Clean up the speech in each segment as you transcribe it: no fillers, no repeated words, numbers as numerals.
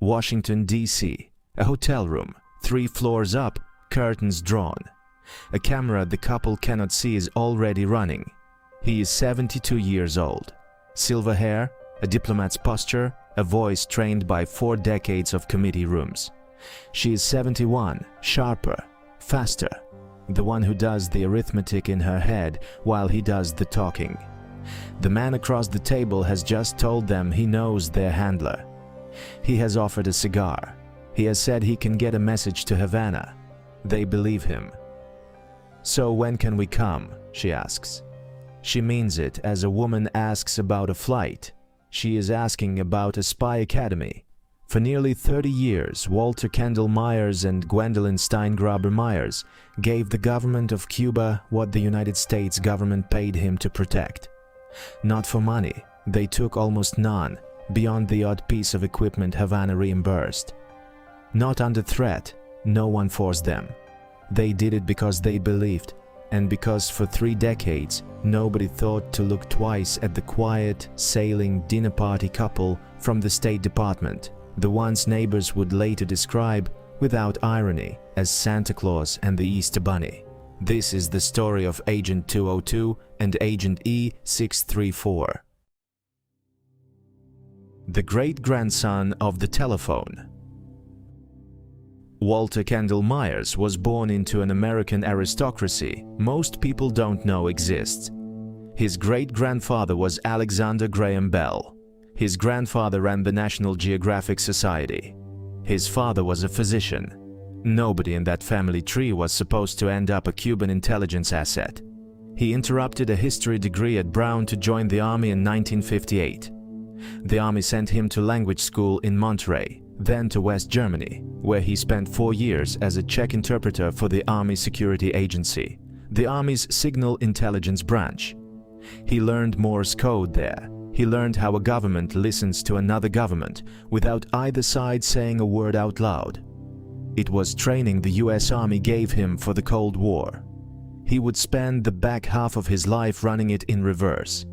Washington, D.C. A hotel room, 3 floors up, curtains drawn. A camera the couple cannot see is already running. He is 72 years old. Silver hair, a diplomat's posture, a voice trained by 4 decades of committee rooms. She is 71, sharper, faster, the one who does the arithmetic in her head while he does the talking. The man across the table has just told them he knows their handler. He has offered a cigar. He has said he can get a message to Havana. They believe him. "So when can we come?" she asks. She means it as a woman asks about a flight. She is asking about a spy academy. For nearly 30 years, Walter Kendall Myers and Gwendolyn Steingraber Myers gave the government of Cuba what the United States government paid him to protect. Not for money, they took almost none, beyond the odd piece of equipment Havana reimbursed. Not under threat, no one forced them. They did it because they believed, and because for 3 decades nobody thought to look twice at the quiet, sailing dinner party couple from the State Department, the ones neighbors would later describe, without irony, as Santa Claus and the Easter Bunny. This is the story of Agent 202 and Agent E634. The great-grandson of the telephone. Walter Kendall Myers was born into an American aristocracy most people don't know exists. His great-grandfather was Alexander Graham Bell. His grandfather ran the National Geographic Society. His father was a physician. Nobody in that family tree was supposed to end up a Cuban intelligence asset. He interrupted a history degree at Brown to join the army in 1958. The army sent him to language school in Monterey, then to West Germany, where he spent 4 years as a Czech interpreter for the Army Security Agency, the Army's signal intelligence branch. He learned Morse code there. He learned how a government listens to another government without either side saying a word out loud. It was training the US Army gave him for the Cold War. He would spend the back half of his life running it in reverse.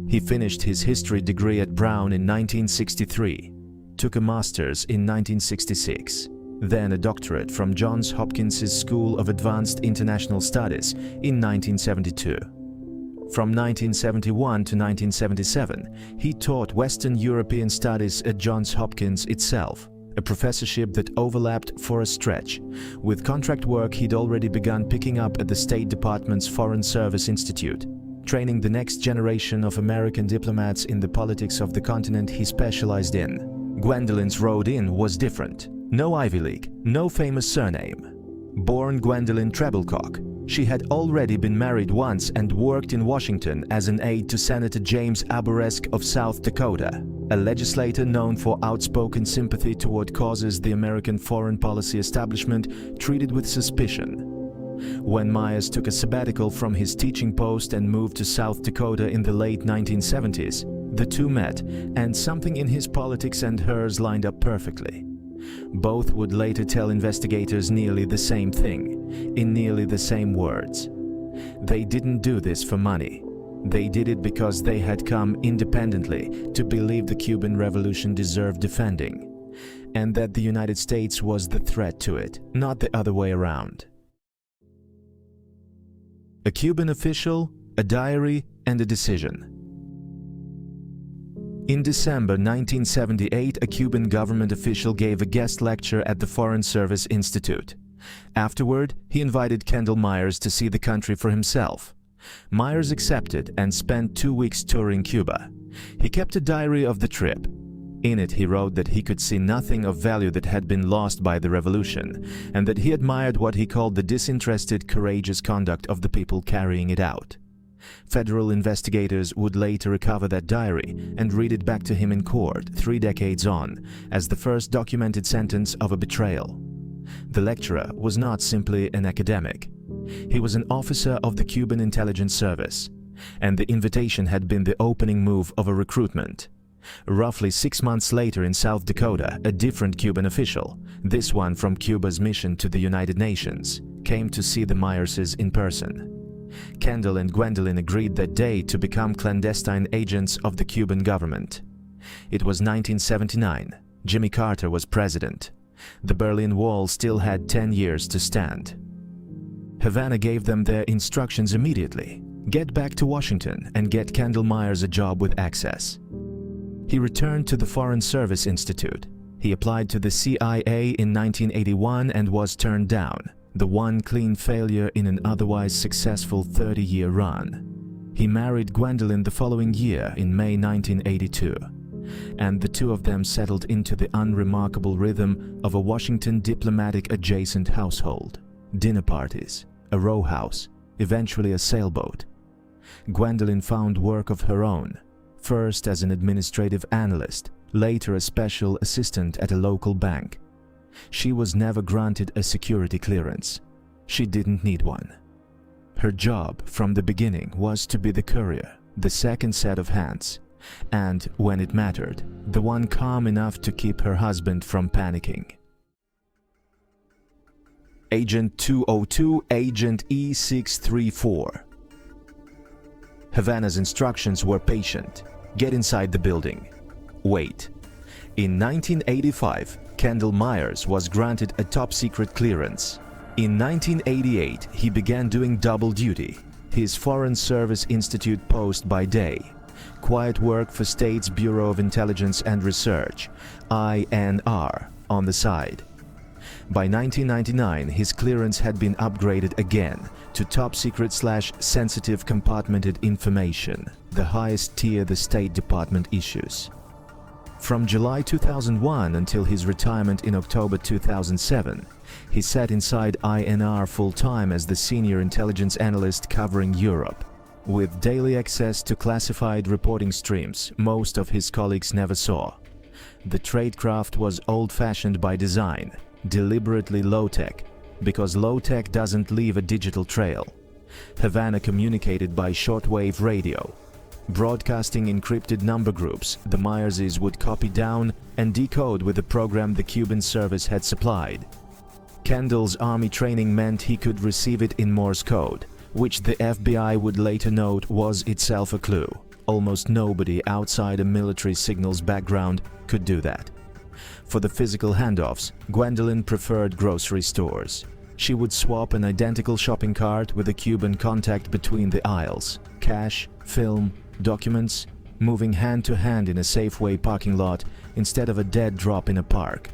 He finished his history degree at Brown in 1963, took a master's in 1966, then a doctorate from Johns Hopkins School of Advanced International Studies in 1972. From 1971 to 1977, he taught Western European Studies at Johns Hopkins itself, a professorship that overlapped for a stretch. With contract work he'd already begun picking up at the State Department's Foreign Service Institute, training the next generation of American diplomats in the politics of the continent he specialized in. Gwendolyn's road in was different. No Ivy League, no famous surname. Born Gwendolyn Treblecock, she had already been married once and worked in Washington as an aide to Senator James Abourezk of South Dakota, a legislator known for outspoken sympathy toward causes the American foreign policy establishment treated with suspicion. When Myers took a sabbatical from his teaching post and moved to South Dakota in the late 1970s, the two met, and something in his politics and hers lined up perfectly. Both would later tell investigators nearly the same thing, in nearly the same words. They didn't do this for money. They did it because they had come independently to believe the Cuban Revolution deserved defending, and that the United States was the threat to it, not the other way around. A Cuban official, a diary, and a decision. In December 1978, a Cuban government official gave a guest lecture at the Foreign Service Institute. Afterward, he invited Kendall Myers to see the country for himself. Myers accepted and spent 2 weeks touring Cuba. He kept a diary of the trip. In it, he wrote that he could see nothing of value that had been lost by the revolution, and that he admired what he called the disinterested, courageous conduct of the people carrying it out. Federal investigators would later recover that diary and read it back to him in court 3 decades on as the first documented sentence of a betrayal. The lecturer was not simply an academic. He was an officer of the Cuban intelligence service, and the invitation had been the opening move of a recruitment. Roughly 6 months later in South Dakota, a different Cuban official, this one from Cuba's mission to the United Nations, came to see the Myerses in person. Kendall and Gwendolyn agreed that day to become clandestine agents of the Cuban government. It was 1979, Jimmy Carter was president. The Berlin Wall still had 10 years to stand. Havana gave them their instructions immediately. Get back to Washington and get Kendall Myers a job with Access. He returned to the Foreign Service Institute. He applied to the CIA in 1981 and was turned down, the one clean failure in an otherwise successful 30-year run. He married Gwendolyn the following year in May 1982, and the two of them settled into the unremarkable rhythm of a Washington diplomatic-adjacent household. Dinner parties, a row house, eventually a sailboat. Gwendolyn found work of her own, first as an administrative analyst, later a special assistant at a local bank. She was never granted a security clearance. She didn't need one. Her job from the beginning was to be the courier, the second set of hands, and, when it mattered, the one calm enough to keep her husband from panicking. Agent 202, Agent E634. Havana's instructions were patient. Get inside the building. Wait. In 1985, Kendall Myers was granted a top-secret clearance. In 1988, he began doing double duty, his Foreign Service Institute post by day, quiet work for State's Bureau of Intelligence and Research, INR, on the side. By 1999, his clearance had been upgraded again to top-secret/sensitive compartmented information, the highest tier the State Department issues. From July 2001 until his retirement in October 2007, he sat inside INR full-time as the senior intelligence analyst covering Europe. With daily access to classified reporting streams most of his colleagues never saw. The Tradecraft was old-fashioned by design, deliberately low-tech, because low-tech doesn't leave a digital trail. Havana communicated by shortwave radio. Broadcasting encrypted number groups, the Myerses would copy down and decode with the program the Cuban service had supplied. Kendall's army training meant he could receive it in Morse code, which the FBI would later note was itself a clue. Almost nobody outside a military signals background could do that. For the physical handoffs, Gwendolyn preferred grocery stores. She would swap an identical shopping cart with a Cuban contact between the aisles. Cash, film, documents, moving hand to hand in a Safeway parking lot instead of a dead drop in a park.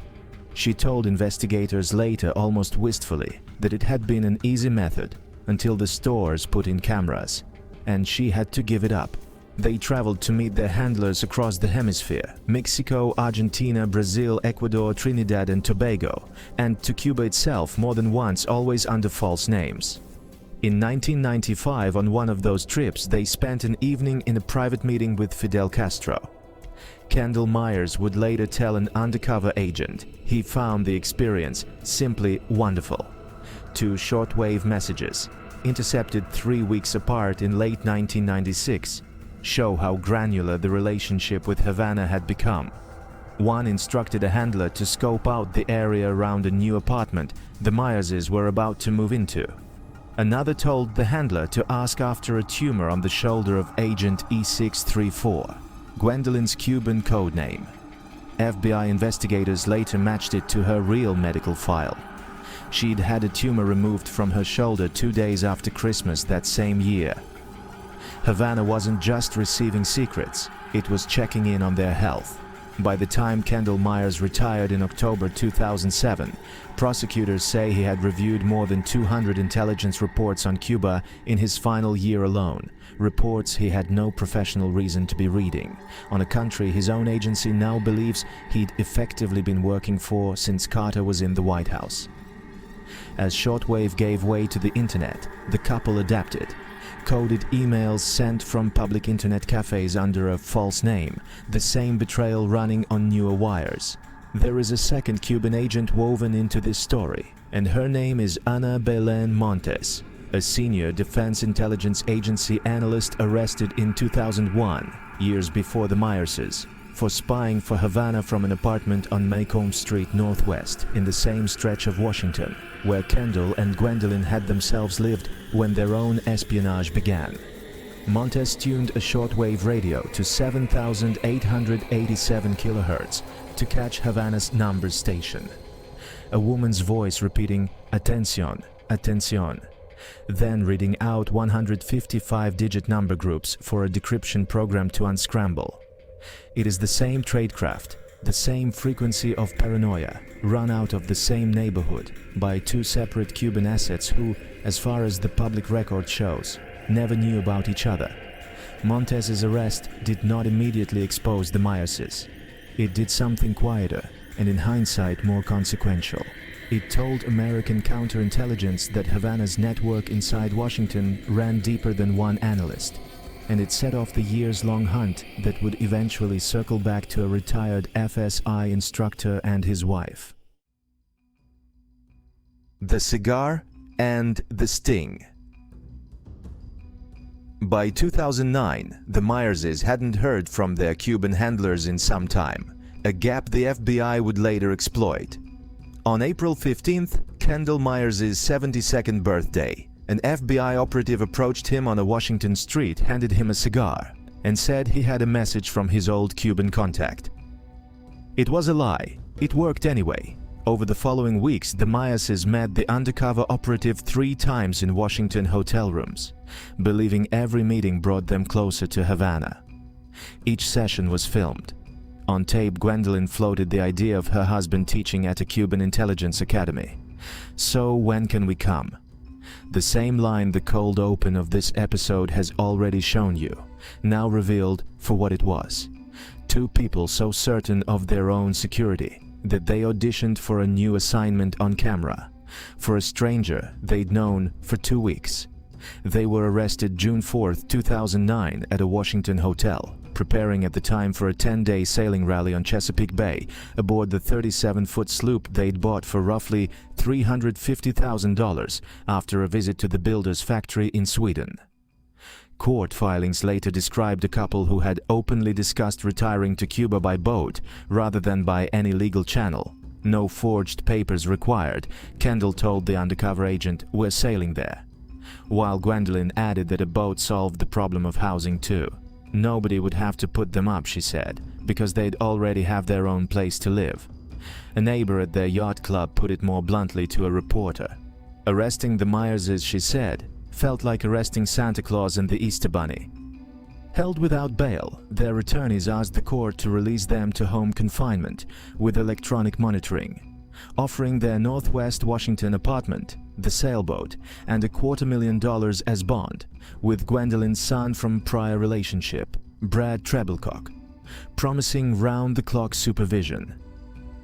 She told investigators later almost wistfully that it had been an easy method until the stores put in cameras, and she had to give it up. They traveled to meet their handlers across the hemisphere, Mexico, Argentina, Brazil, Ecuador, Trinidad and Tobago, and to Cuba itself more than once, always under false names. In 1995, on one of those trips, they spent an evening in a private meeting with Fidel Castro. Kendall Myers would later tell an undercover agent he found the experience simply wonderful. 2 shortwave messages, intercepted 3 weeks apart in late 1996, show how granular the relationship with Havana had become. One instructed a handler to scope out the area around a new apartment the Myerses were about to move into. Another told the handler to ask after a tumor on the shoulder of Agent E634, Gwendolyn's Cuban code name. FBI investigators later matched it to her real medical file. She'd had a tumor removed from her shoulder 2 days after Christmas that same year. Havana wasn't just receiving secrets, it was checking in on their health. By the time Kendall Myers retired in October 2007, prosecutors say he had reviewed more than 200 intelligence reports on Cuba in his final year alone, reports he had no professional reason to be reading, on a country his own agency now believes he'd effectively been working for since Carter was in the White House. As shortwave gave way to the internet, the couple adapted. Coded emails sent from public internet cafes under a false name, the same betrayal running on newer wires. There is a second Cuban agent woven into this story, and her name is Ana Belén Montes, a senior Defense Intelligence Agency analyst arrested in 2001, years before the Myerses, for spying for Havana from an apartment on Macomb Street Northwest in the same stretch of Washington, where Kendall and Gwendolyn had themselves lived when their own espionage began. Montes tuned a shortwave radio to 7,887 kHz to catch Havana's number station. A woman's voice repeating "Atención, atención," then reading out 155-digit number groups for a decryption program to unscramble. It is the same tradecraft, the same frequency of paranoia, run out of the same neighborhood by two separate Cuban assets who, as far as the public record shows, never knew about each other. Montes's arrest did not immediately expose the Myerses. It did something quieter and, in hindsight, more consequential. It told American counterintelligence that Havana's network inside Washington ran deeper than one analyst, and it set off the years-long hunt that would eventually circle back to a retired FSI instructor and his wife. The cigar and the sting. By 2009, the Myerses hadn't heard from their Cuban handlers in some time, a gap the FBI would later exploit. On April 15th, Kendall Myers' 72nd birthday, an FBI operative approached him on a Washington street, handed him a cigar, and said he had a message from his old Cuban contact. It was a lie. It worked anyway. Over the following weeks, the Myerses met the undercover operative 3 times in Washington hotel rooms, believing every meeting brought them closer to Havana. Each session was filmed. On tape, Gwendolyn floated the idea of her husband teaching at a Cuban intelligence academy. "So when can we come?" The same line the cold open of this episode has already shown you, now revealed for what it was. Two people so certain of their own security that they auditioned for a new assignment on camera, for a stranger they'd known for 2 weeks. They were arrested June 4, 2009 at a Washington hotel, preparing at the time for a 10-day sailing rally on Chesapeake Bay aboard the 37-foot sloop they'd bought for roughly $350,000 after a visit to the builder's factory in Sweden. Court filings later described a couple who had openly discussed retiring to Cuba by boat rather than by any legal channel. No forged papers required, Kendall told the undercover agent, "We're sailing there." While Gwendolyn added that a boat solved the problem of housing too. Nobody would have to put them up, she said, because they'd already have their own place to live. A neighbor at their yacht club put it more bluntly to a reporter. Arresting the Myerses, she said, felt like arresting Santa Claus and the Easter Bunny. Held without bail, their attorneys asked the court to release them to home confinement with electronic monitoring, offering their Northwest Washington apartment, the sailboat, and $250,000 as bond, with Gwendolyn's son from prior relationship, Brad Treblecock, promising round-the-clock supervision.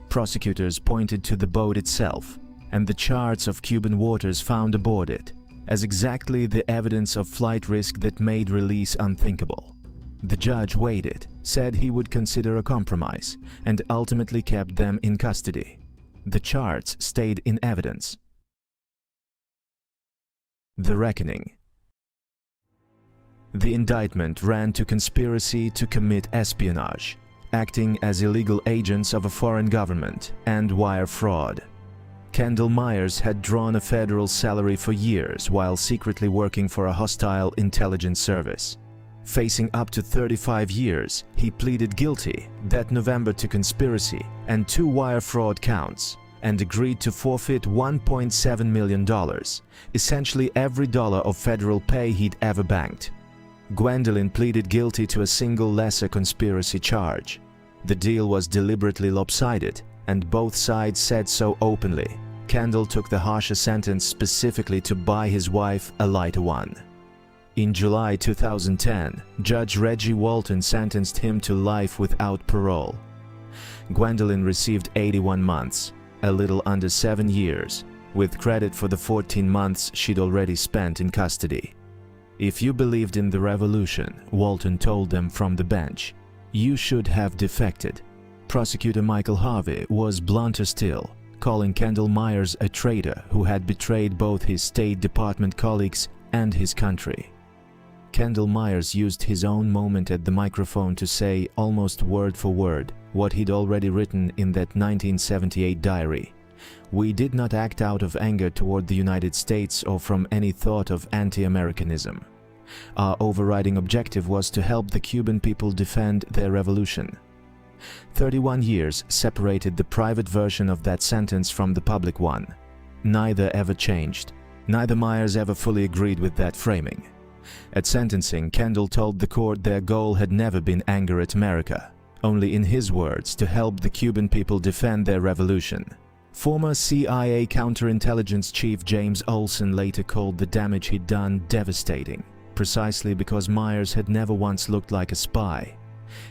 Prosecutors pointed to the boat itself and the charts of Cuban waters found aboard it as exactly the evidence of flight risk that made release unthinkable. The judge weighed it, said he would consider a compromise, and ultimately kept them in custody. The charts stayed in evidence. The reckoning. The indictment ran to conspiracy to commit espionage, acting as illegal agents of a foreign government, and wire fraud. Kendall Myers had drawn a federal salary for years while secretly working for a hostile intelligence service. Facing up to 35 years, he pleaded guilty that November to conspiracy and 2 wire fraud counts, and agreed to forfeit $1.7 million, essentially every dollar of federal pay he'd ever banked. Gwendolyn pleaded guilty to a single lesser conspiracy charge. The deal was deliberately lopsided, and both sides said so openly. Kendall took the harsher sentence specifically to buy his wife a lighter one. In July 2010, Judge Reggie Walton sentenced him to life without parole. Gwendolyn received 81 months, a little under 7 years, with credit for the 14 months she'd already spent in custody. "If you believed in the revolution," Walton told them from the bench, "you should have defected." Prosecutor Michael Harvey was blunter still, calling Kendall Myers a traitor who had betrayed both his State Department colleagues and his country. Kendall Myers used his own moment at the microphone to say, almost word for word, what he'd already written in that 1978 diary. "We did not act out of anger toward the United States or from any thought of anti-Americanism. Our overriding objective was to help the Cuban people defend their revolution. 31 years separated the private version of that sentence from the public one. Neither ever changed. Neither Myers ever fully agreed with that framing. At sentencing, Kendall told the court their goal had never been anger at America, only in his words, to help the Cuban people defend their revolution. Former CIA counterintelligence chief James Olsen later called the damage he'd done devastating, precisely because Myers had never once looked like a spy.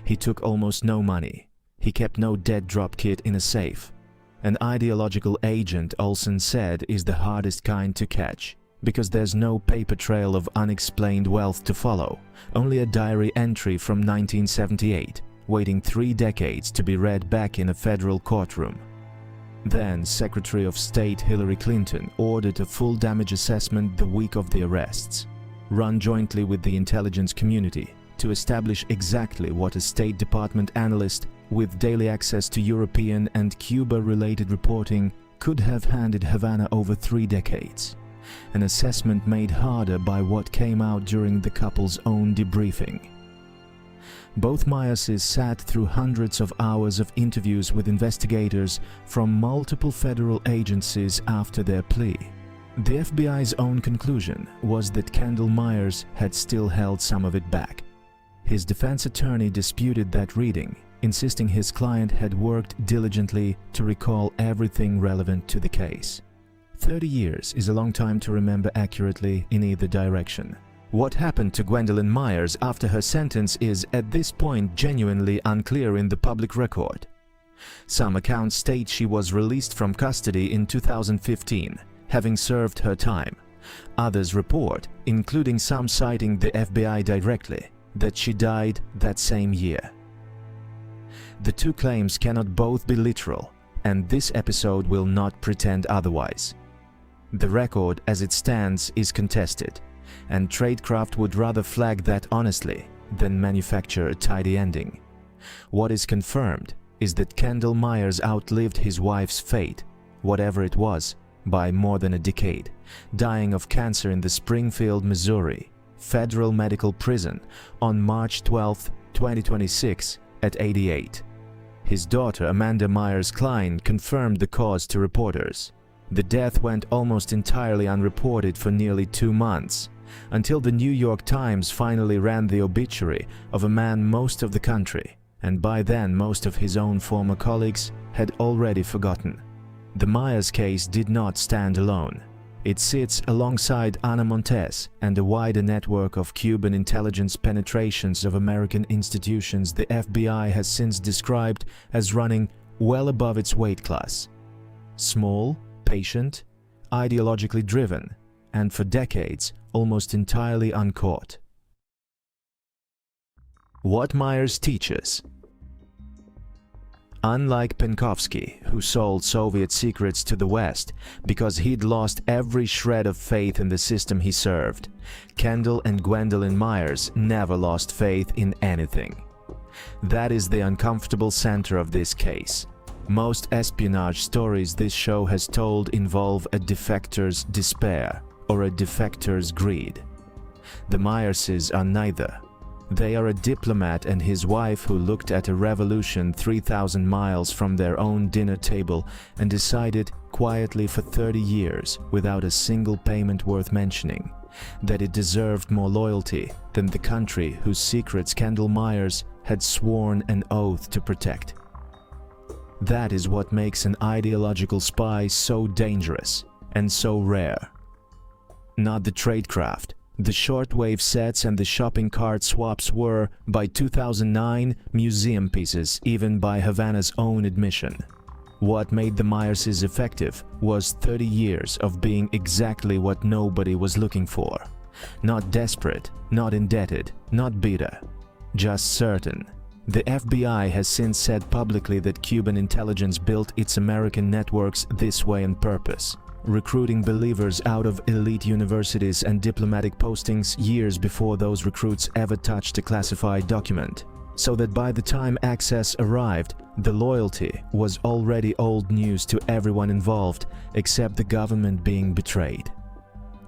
He took almost no money. He kept no dead drop kit in a safe. An ideological agent, Olsen said, is the hardest kind to catch, because there's no paper trail of unexplained wealth to follow, only a diary entry from 1978, waiting 3 decades to be read back in a federal courtroom. Then Secretary of State Hillary Clinton ordered a full damage assessment the week of the arrests, run jointly with the intelligence community, to establish exactly what a State Department analyst with daily access to European and Cuba-related reporting could have handed Havana over 3 decades. An assessment made harder by what came out during the couple's own debriefing. Both Myerses sat through hundreds of hours of interviews with investigators from multiple federal agencies after their plea. The FBI's own conclusion was that Kendall Myers had still held some of it back. His defense attorney disputed that reading, insisting his client had worked diligently to recall everything relevant to the case. 30 years is a long time to remember accurately in either direction. What happened to Gwendolyn Myers after her sentence is, at this point, genuinely unclear in the public record. Some accounts state she was released from custody in 2015, having served her time. Others report, including some citing the FBI directly, that she died that same year. The two claims cannot both be literal, and this episode will not pretend otherwise. The record as it stands is contested, and Tradecraft would rather flag that honestly than manufacture a tidy ending. What is confirmed is that Kendall Myers outlived his wife's fate, whatever it was, by more than a decade, dying of cancer in the Springfield, Missouri Federal Medical Prison on March 12, 2026 at 88. His daughter Amanda Myers-Klein confirmed the cause to reporters. The death went almost entirely unreported for nearly 2 months, until the New York Times finally ran the obituary of a man most of the country, and by then most of his own former colleagues, had already forgotten. The Myers case did not stand alone. It sits alongside Ana Montes and a wider network of Cuban intelligence penetrations of American institutions the FBI has since described as running well above its weight class. Small, patient, ideologically driven, and for decades almost entirely uncaught. What Myers teaches. Unlike Penkovsky, who sold Soviet secrets to the West because he'd lost every shred of faith in the system he served, Kendall and Gwendolyn Myers never lost faith in anything. That is the uncomfortable center of this case. Most espionage stories this show has told involve a defector's despair or a defector's greed. The Myerses are neither. They are a diplomat and his wife who looked at a revolution 3,000 miles from their own dinner table and decided quietly for 30 years, without a single payment worth mentioning, that it deserved more loyalty than the country whose secrets Kendall Myers had sworn an oath to protect. That is what makes an ideological spy so dangerous and so rare. Not the tradecraft. The shortwave sets and the shopping cart swaps were, by 2009, museum pieces, even by Havana's own admission. What made the Myerses effective was 30 years of being exactly what nobody was looking for. Not desperate, not indebted, not bitter, just certain. The FBI has since said publicly that Cuban intelligence built its American networks this way on purpose, recruiting believers out of elite universities and diplomatic postings years before those recruits ever touched a classified document, so that by the time access arrived, the loyalty was already old news to everyone involved except the government being betrayed.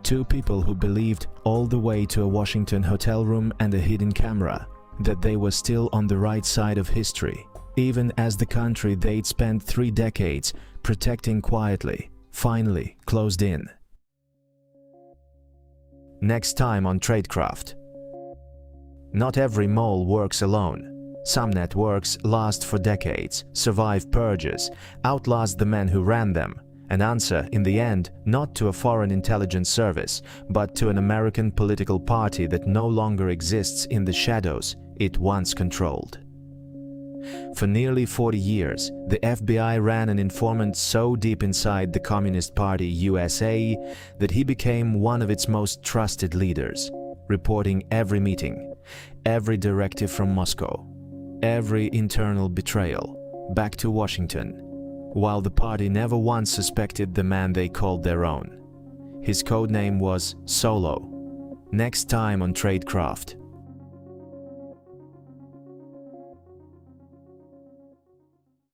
Two people who believed all the way to a Washington hotel room and a hidden camera that they were still on the right side of history, even as the country they'd spent 3 decades protecting quietly finally closed in. Next time on Tradecraft. Not every mole works alone. Some networks last for decades, survive purges, outlast the men who ran them, and answer, in the end, not to a foreign intelligence service, but to an American political party that no longer exists in the shadows it once controlled. For nearly 40 years, the FBI ran an informant so deep inside the Communist Party USA that he became one of its most trusted leaders, reporting every meeting, every directive from Moscow, every internal betrayal back to Washington, while the party never once suspected the man they called their own. His codename was Solo. Next time on Tradecraft.